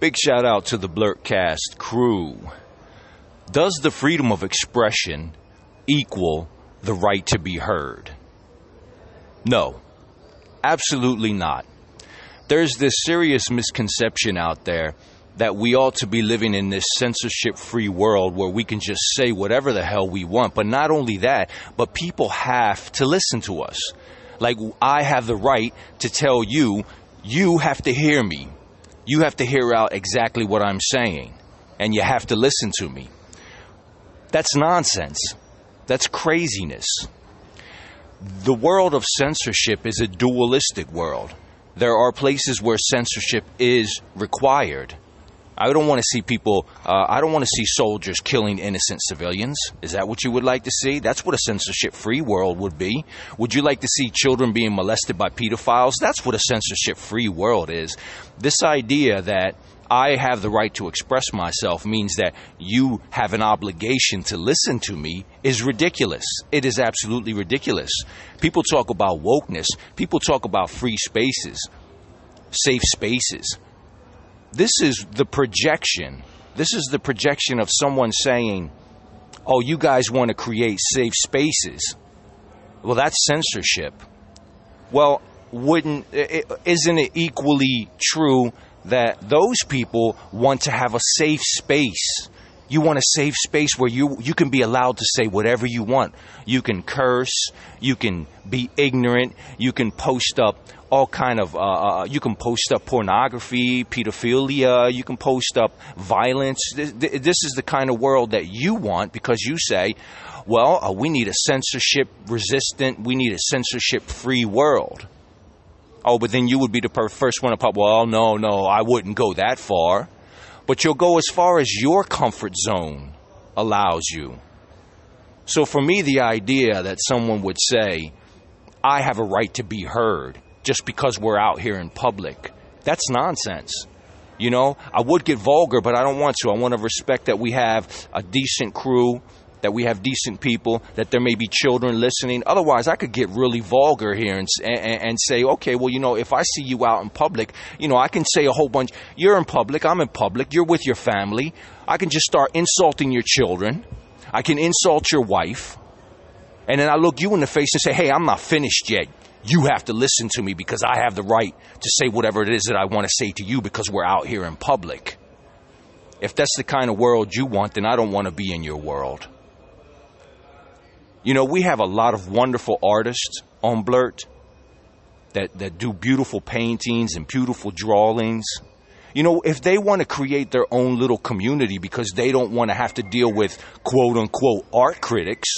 Big shout out to the Blurtcast crew. Does the freedom of expression equal the right to be heard? No, absolutely not. There's this serious misconception out there that we ought to be living in this censorship-free world where we can just say whatever the hell we want. But not only that, but people have to listen to us. Like, I have the right to tell you, you have to hear me. You have to hear out exactly what I'm saying, and you have to listen to me. That's nonsense. That's craziness. The world of censorship is a dualistic world. There are places where censorship is required. I don't want to see I don't want to see soldiers killing innocent civilians. Is that what you would like to see? That's what a censorship-free world would be. Would you like to see children being molested by pedophiles? That's what a censorship-free world is. This idea that I have the right to express myself means that you have an obligation to listen to me is ridiculous. It is absolutely ridiculous. People talk about wokeness. People talk about free spaces, safe spaces. This is the projection. This is the projection of someone saying, oh, you guys want to create safe spaces. Well, that's censorship. Well, isn't it equally true that those people want to have a safe space? You want a safe space where you can be allowed to say whatever you want. You can curse. You can be ignorant. You can post up all kind of, you can post up pornography, pedophilia. You can post up violence. This is the kind of world that you want because you say, well, we need a censorship-resistant, we need a censorship-free world. Oh, but then you would be the first one to pop, well, no, I wouldn't go that far. But you'll go as far as your comfort zone allows you. So for me, the idea that someone would say, I have a right to be heard just because we're out here in public, that's nonsense. You know, I would get vulgar, but I don't want to. I want to respect that we have a decent crew, that we have decent people, that there may be children listening. Otherwise, I could get really vulgar here and say, okay, well, you know, if I see you out in public, you know, I can say a whole bunch. You're in public, I'm in public, you're with your family. I can just start insulting your children. I can insult your wife. And then I look you in the face and say, hey, I'm not finished yet. You have to listen to me because I have the right to say whatever it is that I want to say to you because we're out here in public. If that's the kind of world you want, then I don't want to be in your world. You know, we have a lot of wonderful artists on Blurt that do beautiful paintings and beautiful drawings. You know, if they want to create their own little community because they don't want to have to deal with quote-unquote art critics,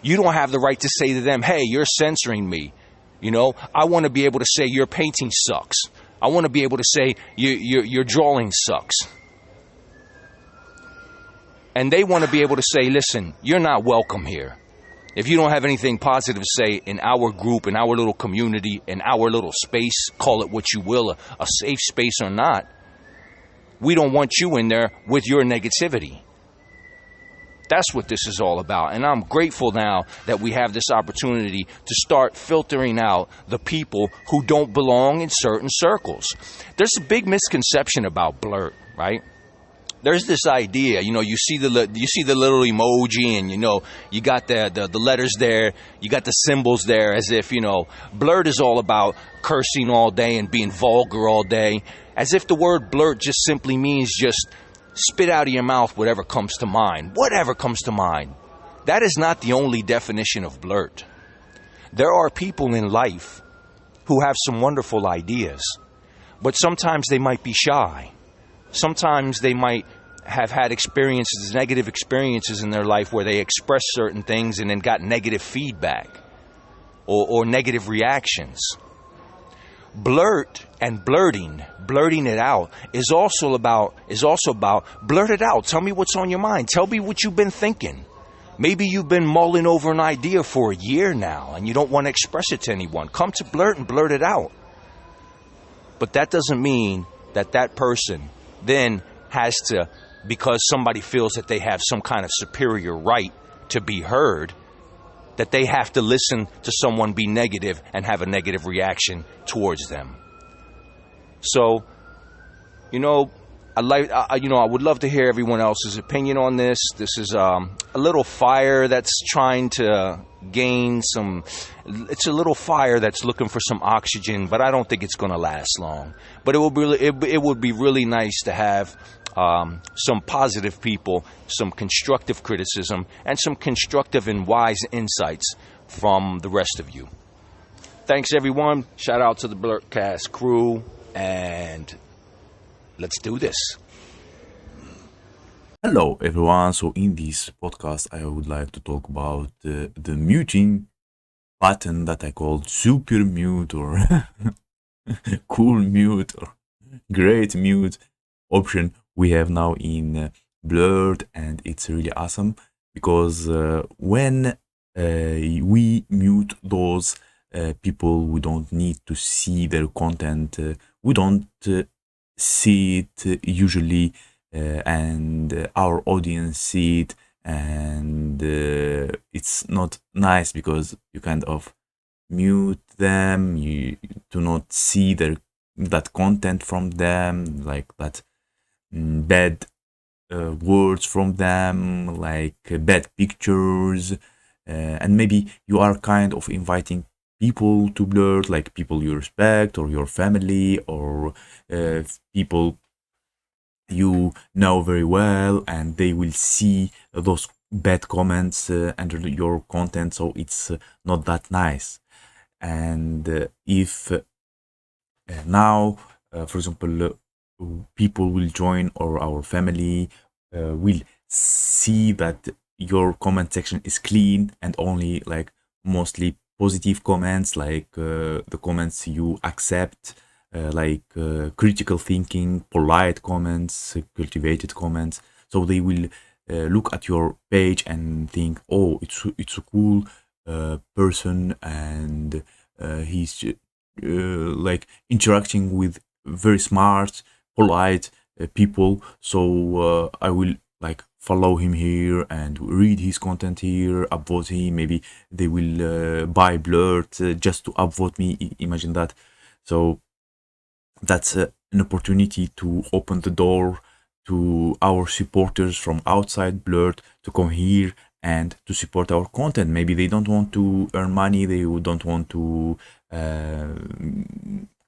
you don't have the right to say to them, hey, you're censoring me. You know, I want to be able to say your painting sucks. I want to be able to say your drawing sucks. And they want to be able to say, listen, you're not welcome here. If you don't have anything positive to say in our group, in our little community, in our little space, call it what you will, a safe space or not, we don't want you in there with your negativity. That's what this is all about. And I'm grateful now that we have this opportunity to start filtering out the people who don't belong in certain circles. There's a big misconception about Blurt, right? There's this idea, you know, you see the little emoji and, you know, you got the letters there, you got the symbols there as if, you know, Blurt is all about cursing all day and being vulgar all day, as if the word blurt just simply means just spit out of your mouth whatever comes to mind. Whatever comes to mind. That is not the only definition of blurt. There are people in life who have some wonderful ideas, but sometimes they might be shy. Sometimes they might have had experiences, negative experiences in their life where they expressed certain things and then got negative feedback or negative reactions. Blurt and blurting it out is also about blurt it out. Tell me what's on your mind. Tell me what you've been thinking. Maybe you've been mulling over an idea for a year now and you don't want to express it to anyone. Come to Blurt and blurt it out. But that doesn't mean that that person then has to, because somebody feels that they have some kind of superior right to be heard, that they have to listen to someone be negative and have a negative reaction towards them. So You know, I would love to hear everyone else's opinion on this. This is a little fire that's trying to gain some. It's a little fire that's looking for some oxygen, but I don't think it's going to last long. But it would be really nice to have some positive people, some constructive criticism, and some constructive and wise insights from the rest of you. Thanks, everyone. Shout out to the Blurtcast crew, and let's do this. Hello everyone, so in this podcast I would like to talk about the muting button that I called super mute or cool mute or great mute option we have now in Blurt, and it's really awesome because when we mute those people, we don't need to see their content, we don't see it usually, and our audience see it, and it's not nice because you kind of mute them, you do not see that content from them, like that bad words from them, like bad pictures, and maybe you are kind of inviting people to Blurt, like people you respect or your family or people you know very well, and they will see those bad comments under your content, so it's not that nice. And if now, for example, people will join, or our family will see that your comment section is clean and only like mostly positive comments, like the comments you accept, like critical thinking, polite comments, cultivated comments. So they will look at your page and think, oh, it's a cool person, and he's like interacting with very smart, polite people. So I will like follow him here and read his content here, upvote him. Maybe they will buy Blurt just to upvote me. Imagine that. So that's an opportunity to open the door to our supporters from outside Blurt to come here and to support our content. Maybe they don't want to earn money, they don't want to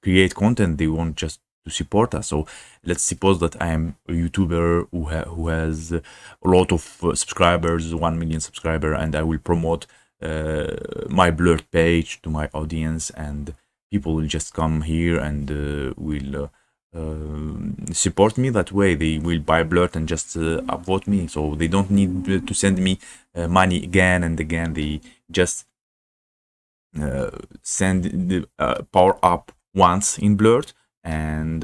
create content, they want just to support us. So let's suppose that I am a YouTuber who has a lot of subscribers, 1 million subscribers, and I will promote my Blurt page to my audience, and people will just come here and will support me that way. They will buy Blurt and just upvote me, so they don't need to send me money again and again. They just send the power up once in Blurt, and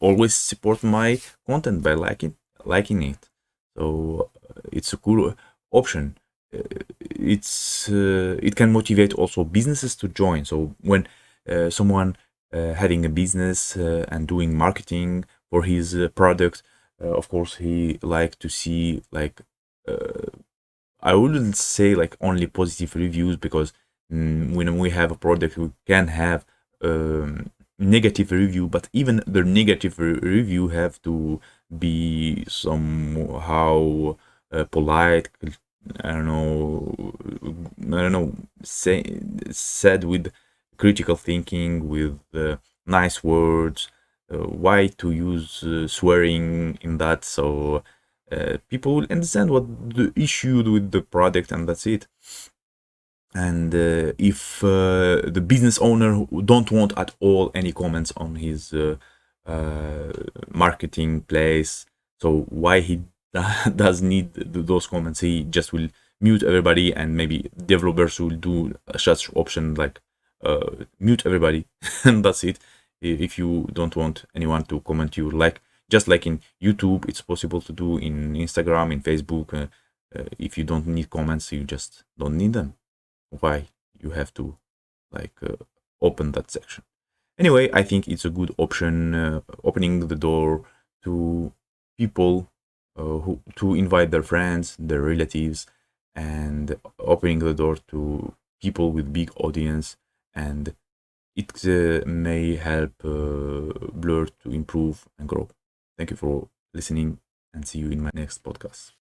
always support my content by liking it. So it's a cool option. It can motivate also businesses to join. So when someone having a business and doing marketing for his product, of course he like to see like I wouldn't say like only positive reviews, because when we have a product we can have negative review, but even the negative review have to be somehow polite. I don't know, said with critical thinking, with nice words. Why to use swearing in that? So people will understand what the issue with the product, and that's it. And if the business owner don't want at all any comments on his marketing place, so why he does need those comments? He just will mute everybody, and maybe developers will do such option like mute everybody and that's it. If you don't want anyone to comment you, like just like in YouTube, it's possible to do in Instagram, in Facebook. If you don't need comments, you just don't need them. Why you have to like open that section? Anyway, I think it's a good option, opening the door to people who to invite their friends, their relatives, and opening the door to people with big audience, and it may help Blur to improve and grow. Thank you for listening, and see you in my next podcast.